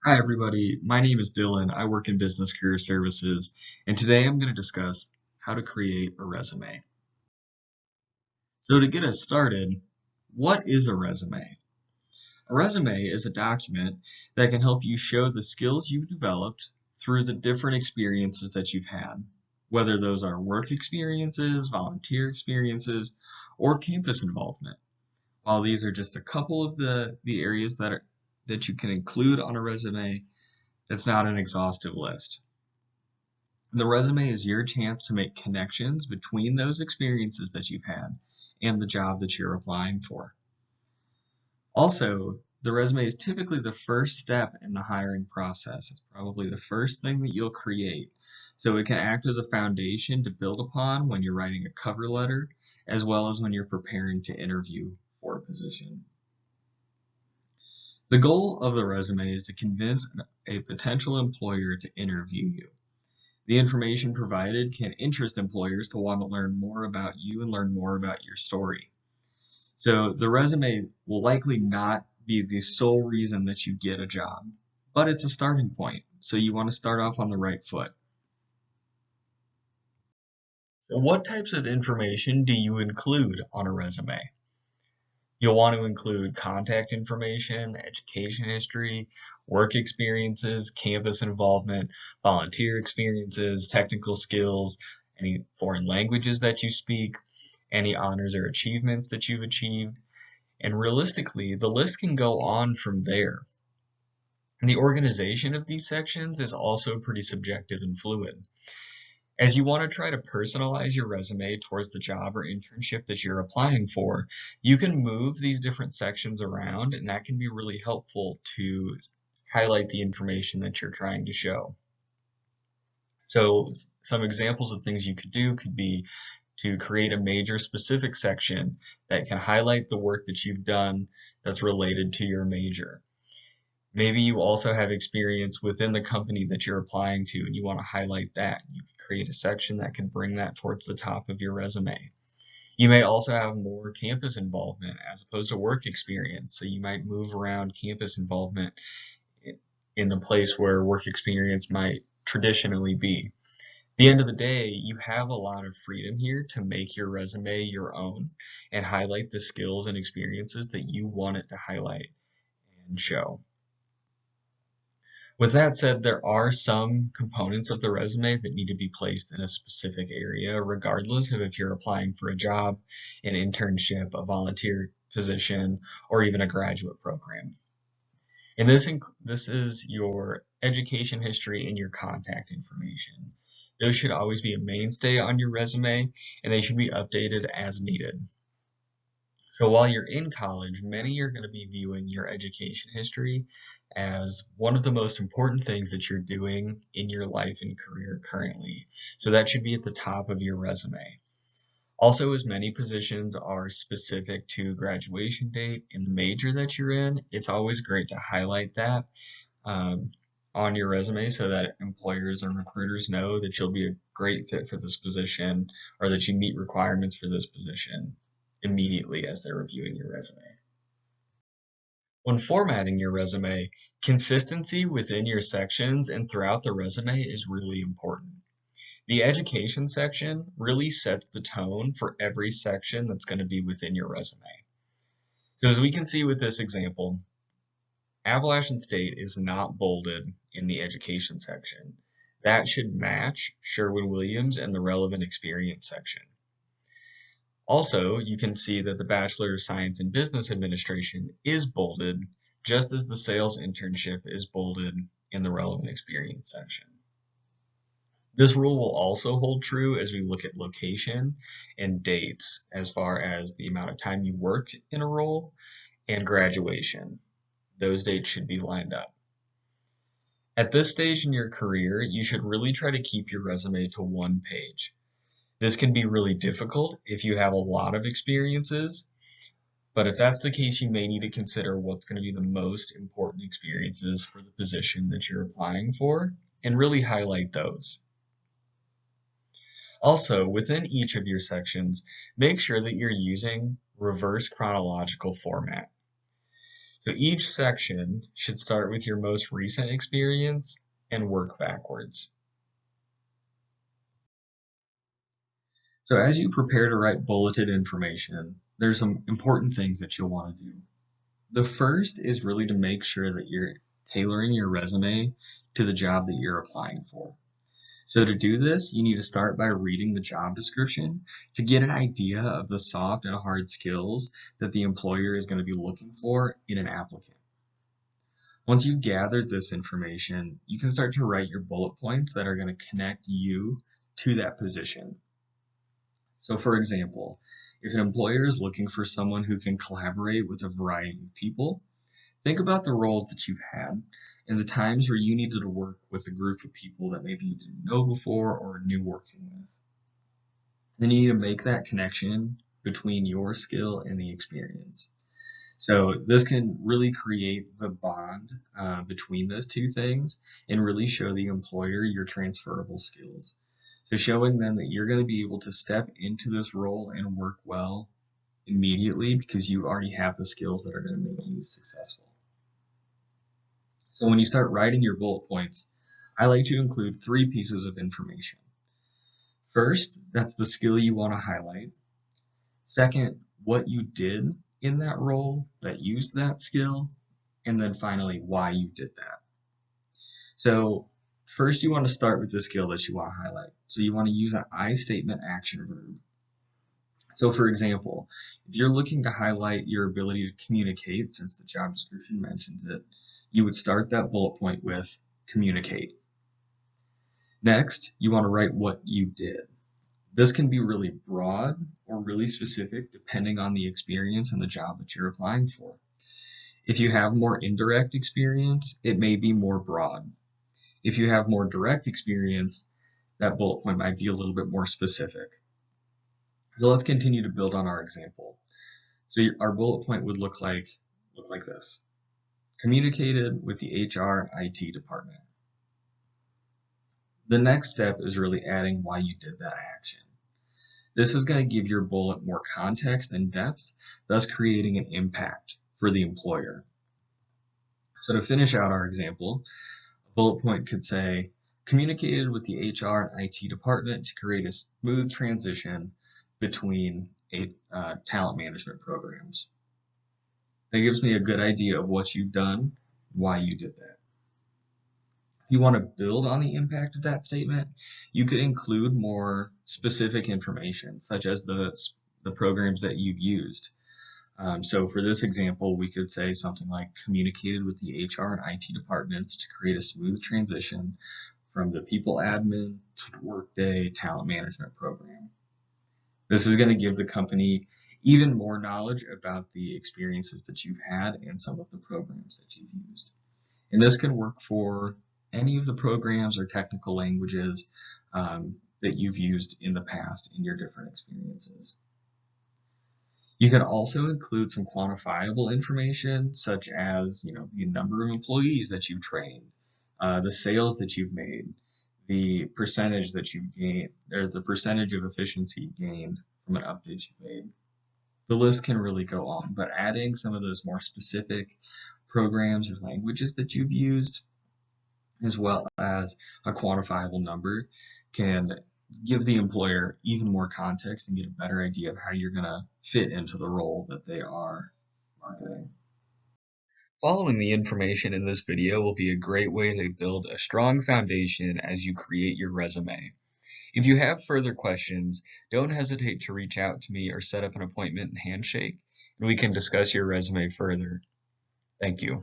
Hi, everybody. My name is Dylan. I work in Business Career Services, and today I'm going to discuss how to create a resume. So, to get us started, what is a resume? A resume is a document that can help you show the skills you've developed through the different experiences that you've had, whether those are work experiences, volunteer experiences, or campus involvement. While these are just a couple of the areas that you can include on a resume, it's not an exhaustive list. The resume is your chance to make connections between those experiences that you've had and the job that you're applying for. Also, the resume is typically the first step in the hiring process. It's probably the first thing that you'll create. So it can act as a foundation to build upon when you're writing a cover letter, as well as when you're preparing to interview for a position. The goal of the resume is to convince a potential employer to interview you. The information provided can interest employers to want to learn more about you and learn more about your story. So the resume will likely not be the sole reason that you get a job, but it's a starting point. So you want to start off on the right foot. So what types of information do you include on a resume? You'll want to include contact information, education history, work experiences, campus involvement, volunteer experiences, technical skills, any foreign languages that you speak, any honors or achievements that you've achieved. And realistically, the list can go on from there. And the organization of these sections is also pretty subjective and fluid. As you want to try to personalize your resume towards the job or internship that you're applying for, you can move these different sections around, and that can be really helpful to highlight the information that you're trying to show. So some examples of things you could do could be to create a major specific section that can highlight the work that you've done that's related to your major. Maybe you also have experience within the company that you're applying to and you want to highlight that. You can create a section that can bring that towards the top of your resume. You may also have more campus involvement as opposed to work experience. So you might move around campus involvement in the place where work experience might traditionally be. At the end of the day, you have a lot of freedom here to make your resume your own and highlight the skills and experiences that you want it to highlight and show. With that said, there are some components of the resume that need to be placed in a specific area, regardless of if you're applying for a job, an internship, a volunteer position, or even a graduate program. And this is your education history and your contact information. Those should always be a mainstay on your resume, and they should be updated as needed. So while you're in college, many are going to be viewing your education history as one of the most important things that you're doing in your life and career currently. So that should be at the top of your resume. Also, as many positions are specific to graduation date and the major that you're in, it's always great to highlight that on your resume so that employers and recruiters know that you'll be a great fit for this position or that you meet requirements for this position immediately as they're reviewing your resume. When formatting your resume, consistency within your sections and throughout the resume is really important. The education section really sets the tone for every section that's going to be within your resume. So as we can see with this example, Appalachian State is not bolded in the education section. That should match Sherwin-Williams and the relevant experience section. Also, you can see that the Bachelor of Science in Business Administration is bolded, just as the sales internship is bolded in the relevant experience section. This rule will also hold true as we look at location and dates as far as the amount of time you worked in a role and graduation. Those dates should be lined up. At this stage in your career, you should really try to keep your resume to one page. This can be really difficult if you have a lot of experiences, but if that's the case, you may need to consider what's going to be the most important experiences for the position that you're applying for and really highlight those. Also, within each of your sections, make sure that you're using reverse chronological format. So each section should start with your most recent experience and work backwards. So as you prepare to write bulleted information, there's some important things that you'll want to do. The first is really to make sure that you're tailoring your resume to the job that you're applying for. So to do this, you need to start by reading the job description to get an idea of the soft and hard skills that the employer is going to be looking for in an applicant. Once you've gathered this information, you can start to write your bullet points that are going to connect you to that position. So for example, if an employer is looking for someone who can collaborate with a variety of people, think about the roles that you've had and the times where you needed to work with a group of people that maybe you didn't know before or new working with. Then you need to make that connection between your skill and the experience. So this can really create the bond between those two things and really show the employer your transferable skills. So showing them that you're going to be able to step into this role and work well immediately because you already have the skills that are going to make you successful. So when you start writing your bullet points, I like to include 3 pieces of information. First, that's the skill you want to highlight. Second, what you did in that role that used that skill. And then finally, why you did that. So first you want to start with the skill that you want to highlight. So you want to use an I statement action verb. So for example, if you're looking to highlight your ability to communicate, since the job description mentions it, you would start that bullet point with communicate. Next, you want to write what you did. This can be really broad or really specific depending on the experience and the job that you're applying for. If you have more indirect experience, it may be more broad. If you have more direct experience, that bullet point might be a little bit more specific. So let's continue to build on our example. So our bullet point would look like this. Communicated with the HR and IT department. The next step is really adding why you did that action. This is going to give your bullet more context and depth, thus creating an impact for the employer. So to finish out our example, a bullet point could say, communicated with the HR and IT department to create a smooth transition between talent management programs. That gives me a good idea of what you've done, why you did that. If you want to build on the impact of that statement, you could include more specific information, such as the programs that you've used. So for this example, we could say something like communicated with the HR and IT departments to create a smooth transition from the people admin to the Workday talent management program. This is going to give the company even more knowledge about the experiences that you've had and some of the programs that you've used. And this can work for any of the programs or technical languages that you've used in the past in your different experiences. You can also include some quantifiable information, such as the number of employees that you've trained, the sales that you've made, the percentage that you've gained, or the percentage of efficiency gained from an update you made. The list can really go on, but adding some of those more specific programs or languages that you've used, as well as a quantifiable number, can give the employer even more context and get a better idea of how you're going to fit into the role that they are marketing. Following the information in this video will be a great way to build a strong foundation as you create your resume. If you have further questions, don't hesitate to reach out to me or set up an appointment and handshake, and we can discuss your resume further. Thank you.